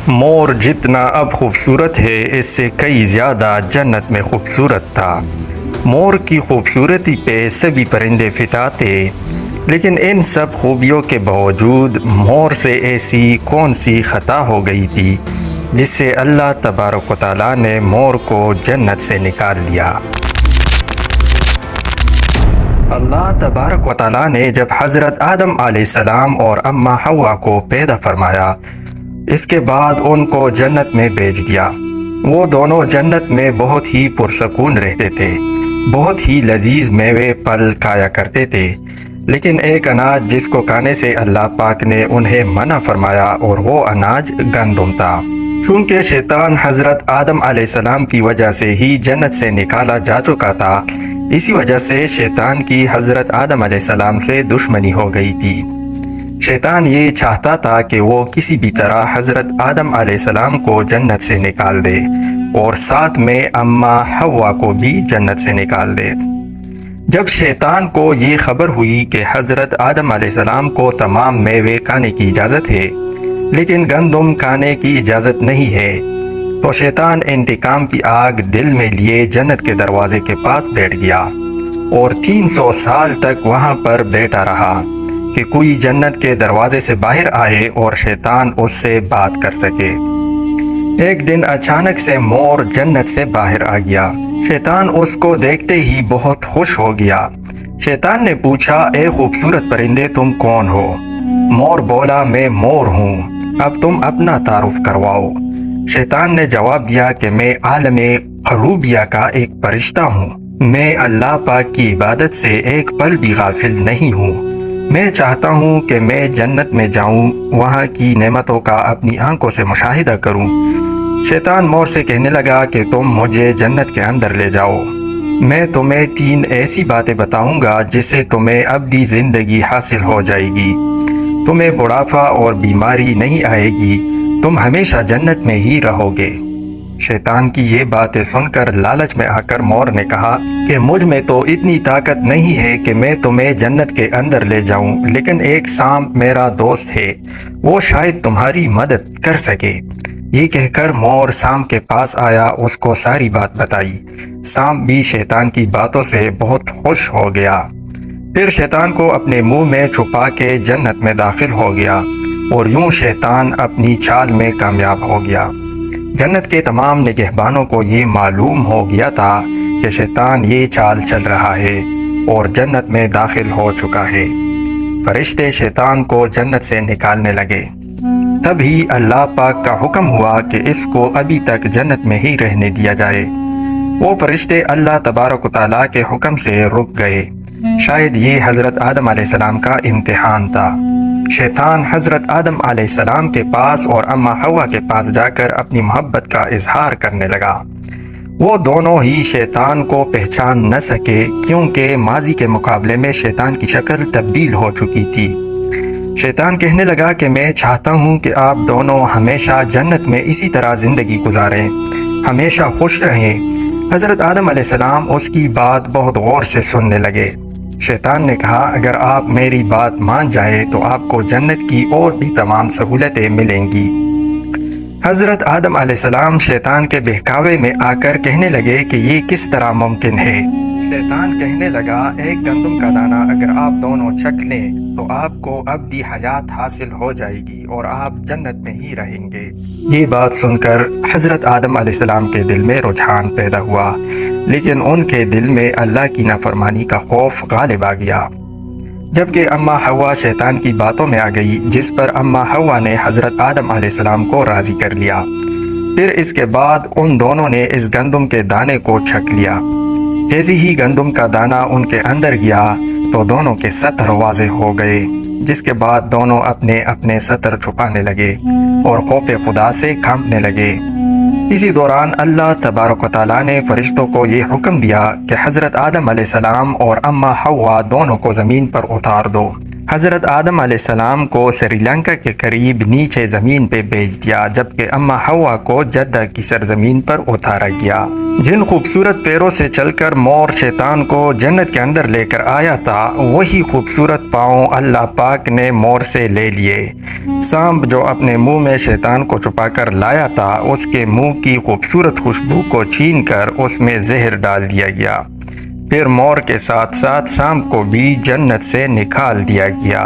مور جتنا اب خوبصورت ہے اس سے کئی زیادہ جنت میں خوبصورت تھا۔ مور کی خوبصورتی پہ سبھی پرندے فدا تھے، لیکن ان سب خوبیوں کے باوجود مور سے ایسی کون سی خطا ہو گئی تھی جس سے اللہ تبارک و تعالیٰ نے مور کو جنت سے نکال لیا۔ اللہ تبارک و تعالیٰ نے جب حضرت آدم علیہ السلام اور اماں حوا کو پیدا فرمایا، اس کے بعد ان کو جنت میں بھیج دیا۔ وہ دونوں جنت میں بہت ہی پرسکون رہتے تھے، بہت ہی لذیذ میوے پھل کھایا کرتے تھے، لیکن ایک اناج جس کو کھانے سے اللہ پاک نے انہیں منع فرمایا اور وہ اناج گندم تھا۔ چونکہ شیطان حضرت آدم علیہ السلام کی وجہ سے ہی جنت سے نکالا جا چکا تھا، اسی وجہ سے شیطان کی حضرت آدم علیہ السلام سے دشمنی ہو گئی تھی۔ شیطان یہ چاہتا تھا کہ وہ کسی بھی طرح حضرت آدم علیہ السلام کو جنت سے نکال دے اور ساتھ میں اماں حوا کو بھی جنت سے نکال دے۔ جب شیطان کو یہ خبر ہوئی کہ حضرت آدم علیہ السلام کو تمام میوے کھانے کی اجازت ہے لیکن گندم کھانے کی اجازت نہیں ہے، تو شیطان انتقام کی آگ دل میں لیے جنت کے دروازے کے پاس بیٹھ گیا اور 300 سال تک وہاں پر بیٹھا رہا کہ کوئی جنت کے دروازے سے باہر آئے اور شیطان اس سے بات کر سکے۔ ایک دن اچانک سے مور جنت سے باہر آ گیا۔ شیطان اس کو دیکھتے ہی بہت خوش ہو گیا۔ شیطان نے پوچھا، اے خوبصورت پرندے تم کون ہو؟ مور بولا، میں مور ہوں، اب تم اپنا تعارف کرواؤ۔ شیطان نے جواب دیا کہ میں عالم غروبیہ کا ایک فرشتہ ہوں، میں اللہ پاک کی عبادت سے ایک پل بھی غافل نہیں ہوں، میں چاہتا ہوں کہ میں جنت میں جاؤں، وہاں کی نعمتوں کا اپنی آنکھوں سے مشاہدہ کروں۔ شیطان مور سے کہنے لگا کہ تم مجھے جنت کے اندر لے جاؤ، میں تمہیں 3 ایسی باتیں بتاؤں گا جس سے تمہیں ابدی زندگی حاصل ہو جائے گی، تمہیں بڑھاپا اور بیماری نہیں آئے گی، تم ہمیشہ جنت میں ہی رہو گے۔ شیطان کی یہ باتیں سن کر لالچ میں آ کر مور نے کہا کہ مجھ میں تو اتنی طاقت نہیں ہے کہ میں تمہیں جنت کے اندر لے جاؤں، لیکن ایک سانپ میرا دوست ہے، وہ شاید تمہاری مدد کر سکے۔ یہ کہہ کر مور سانپ کے پاس آیا، اس کو ساری بات بتائی۔ سانپ بھی شیطان کی باتوں سے بہت خوش ہو گیا، پھر شیطان کو اپنے منہ میں چھپا کے جنت میں داخل ہو گیا اور یوں شیطان اپنی چال میں کامیاب ہو گیا۔ جنت کے تمام نگہبانوں کو یہ معلوم ہو گیا تھا کہ شیطان یہ چال چل رہا ہے اور جنت میں داخل ہو چکا ہے۔ فرشتے شیطان کو جنت سے نکالنے لگے، تبھی اللہ پاک کا حکم ہوا کہ اس کو ابھی تک جنت میں ہی رہنے دیا جائے۔ وہ فرشتے اللہ تبارک و تعالیٰ کے حکم سے رک گئے، شاید یہ حضرت آدم علیہ السلام کا امتحان تھا۔ شیطان حضرت آدم علیہ السلام کے پاس اور اماں حوا کے پاس جا کر اپنی محبت کا اظہار کرنے لگا۔ وہ دونوں ہی شیطان کو پہچان نہ سکے کیونکہ ماضی کے مقابلے میں شیطان کی شکل تبدیل ہو چکی تھی۔ شیطان کہنے لگا کہ میں چاہتا ہوں کہ آپ دونوں ہمیشہ جنت میں اسی طرح زندگی گزاریں، ہمیشہ خوش رہیں۔ حضرت آدم علیہ السلام اس کی بات بہت غور سے سننے لگے۔ شیطان نے کہا، اگر آپ میری بات مان جائیں تو آپ کو جنت کی اور بھی تمام سہولتیں ملیں گی۔ حضرت آدم علیہ السلام شیطان کے بہکاوے میں آ کر کہنے لگے کہ یہ کس طرح ممکن ہے؟ شیطان کہنے لگا، ایک گندم کا دانہ اگر آپ دونوں چکھ لیں تو آپ کو ابدی حیات حاصل ہو جائے گی اور آپ جنت میں ہی رہیں گے۔ یہ بات سن کر حضرت آدم علیہ السلام کے دل میں رجحان پیدا ہوا، لیکن ان کے دل میں اللہ کی نافرمانی کا خوف غالب آ گیا۔ جبکہ اماں حوا شیطان کی باتوں میں آ گئی، جس پر اماں حوا نے حضرت آدم علیہ السلام کو راضی کر لیا۔ پھر اس کے بعد ان دونوں نے اس گندم کے دانے کو چھک لیا۔ جیسے ہی گندم کا دانہ ان کے اندر گیا تو دونوں کے سطر واضح ہو گئے، جس کے بعد دونوں اپنے اپنے سطر چھپانے لگے اور خوف خدا سے کانپنے لگے۔ اسی دوران اللہ تبارک و تعالیٰ نے فرشتوں کو یہ حکم دیا کہ حضرت آدم علیہ السلام اور اماں حوا دونوں کو زمین پر اتار دو۔ حضرت آدم علیہ السلام کو سری لنکا کے قریب نیچے زمین پہ بھیج دیا، جبکہ اماں حوا کو جدہ کی سرزمین پر اتارا گیا۔ جن خوبصورت پیروں سے چل کر مور شیطان کو جنت کے اندر لے کر آیا تھا، وہی خوبصورت پاؤں اللہ پاک نے مور سے لے لیے۔ سانپ جو اپنے منہ میں شیطان کو چھپا کر لایا تھا، اس کے منہ کی خوبصورت خوشبو کو چھین کر اس میں زہر ڈال دیا گیا۔ پھر مور کے ساتھ ساتھ سانپ کو بھی جنت سے نکال دیا گیا۔